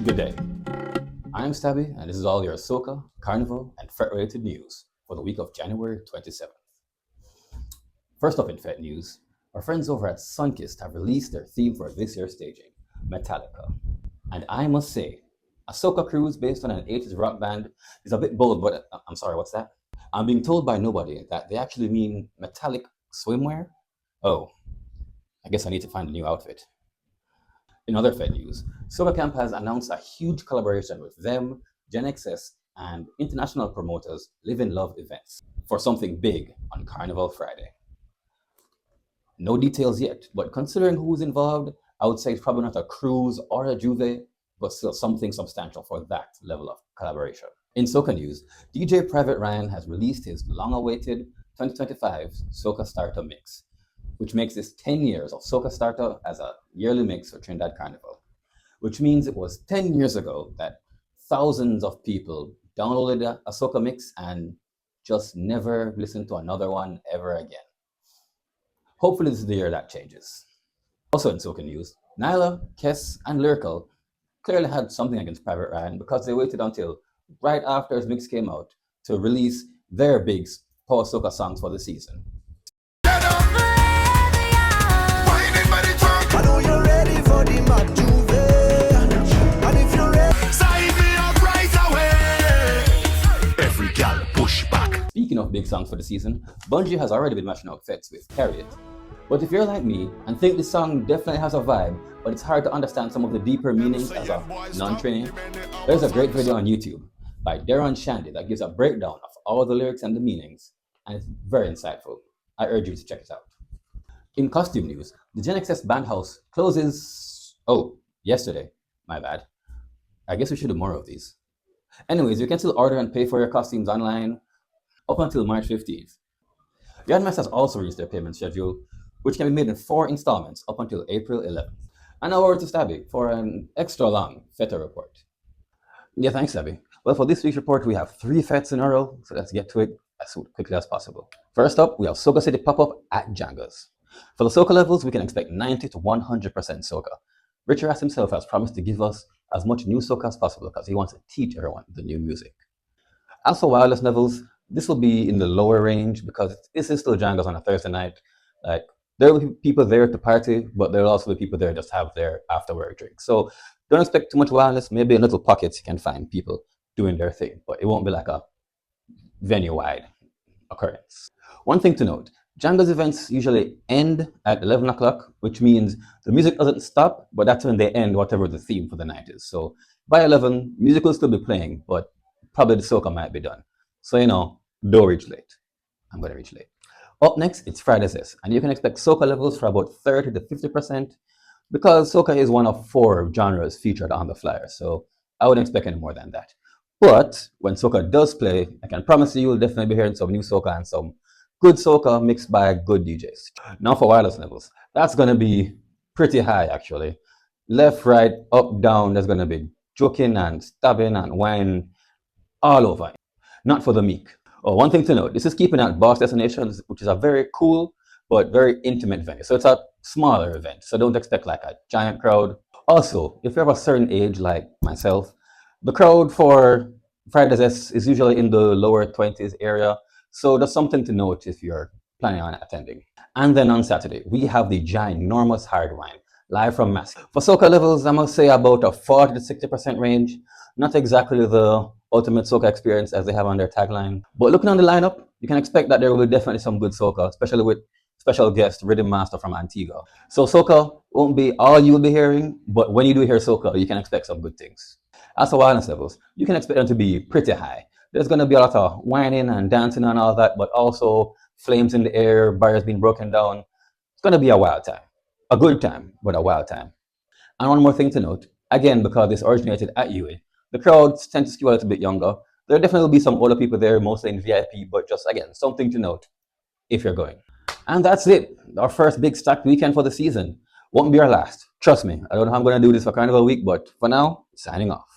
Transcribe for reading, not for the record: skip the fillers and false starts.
Good day. I'm Stabby, and this is all your Soca, Carnival, and Fete-related news for the week of January 27th. First up in Fete news, our friends over at Sunkissed have released their theme for this year's staging, Metallica. And I must say, a Soca cruise based on an 80s rock band is a bit bold, but I'm sorry, what's that? I'm being told by nobody that they actually mean metallic swimwear. Oh, I guess I need to find a new outfit. In other Fed news, Soca Camp has announced a huge collaboration with them, Gen XS, and international promoters Live in Love events for something big on Carnival Friday. No details yet, but considering who's involved, I would say it's probably not a cruise or a juve, but still something substantial for that level of collaboration. In Soca news, DJ Private Ryan has released his long-awaited 2025 Soca Starter Mix, which makes this 10 years of Soca Starter as a yearly mix for Trinidad Carnival, which means it was 10 years ago that thousands of people downloaded a Soca mix and just never listened to another one ever again. Hopefully this is the year that changes. Also in Soca news, Nyla, Kes, and Lyrical clearly had something against Private Ryan because they waited until right after his mix came out to release their big power Soca songs for the season. I know you're ready for the Juve, and if you're ready, sign me up right away. Every gal push back. Speaking of big songs for the season, Bungie has already been mashing up Fetes with Carry It. But if you're like me and think the song definitely has a vibe, but it's hard to understand some of the deeper meanings as a non-trainee, there's a great video on YouTube by Darren Shandy that gives a breakdown of all the lyrics and the meanings, and it's very insightful. I urge you to check it out. In costume news, the Gen XS Bandhouse closes, yesterday, my bad. I guess we should do more of these. Anyways, you can still order and pay for your costumes online up until March 15th. Yardmaster has also released their payment schedule, which can be made in 4 installments up until April 11th. And now over to Stabby for an extra long Fetether Report. Yeah, thanks, Stabby. Well, for this week's report, we have 3 Fetes in a row, so let's get to it as quickly as possible. First up, we have Soca City pop-up at Janga's. For the Soca levels, we can expect 90 to 100% Soca. Richard Ass himself has promised to give us as much new Soca as possible because he wants to teach everyone the new music. As for wireless levels, this will be in the lower range because this is still Janga's on a Thursday night. There will be people there to party, but there will also be people there just have their after-work drink. So don't expect too much wireless. Maybe in little pockets you can find people doing their thing, but it won't be like a venue-wide occurrence. One thing to note, Janga's events usually end at 11 o'clock, which means the music doesn't stop, but that's when they end whatever the theme for the night is. So by 11, music will still be playing, but probably the Soca might be done. So, don't reach late. I'm going to reach late. Up next, it's Friday's S, and you can expect Soca levels for about 30 to 50% because Soca is one of 4 genres featured on the flyer, so I wouldn't expect any more than that. But when Soca does play, I can promise you will definitely be hearing some new Soca and some good Soca mixed by good DJs. Now for wireless levels, that's going to be pretty high actually. Left, right, up, down, there's going to be joking and stabbing and wine all over. Not for the meek. One thing to note, this is keeping at Boss Destinations, which is a very cool but very intimate venue. So it's a smaller event, so don't expect like a giant crowd. Also, if you have a certain age like myself, the crowd for Friday's S is usually in the lower 20s area. So that's something to note if you're planning on attending. And then on Saturday, we have the ginormous hard wine, live from Mask. For Soca levels, I must say about a 40 to 60% range. Not exactly the ultimate Soca experience as they have on their tagline. But looking on the lineup, you can expect that there will be definitely some good Soca, especially with special guest Rhythm Master from Antigua. So Soca won't be all you'll be hearing, but when you do hear Soca, you can expect some good things. As for wildness levels, you can expect them to be pretty high. There's going to be a lot of whining and dancing and all that, but also flames in the air, barriers being broken down. It's going to be a wild time. A good time, but a wild time. And one more thing to note, again, because this originated at UA, the crowds tend to skew a little bit younger. There definitely will be some older people there, mostly in VIP, but just, again, something to note if you're going. And that's it. Our first big stacked weekend for the season. Won't be our last. Trust me, I don't know how I'm going to do this for Carnival Week, but for now, signing off.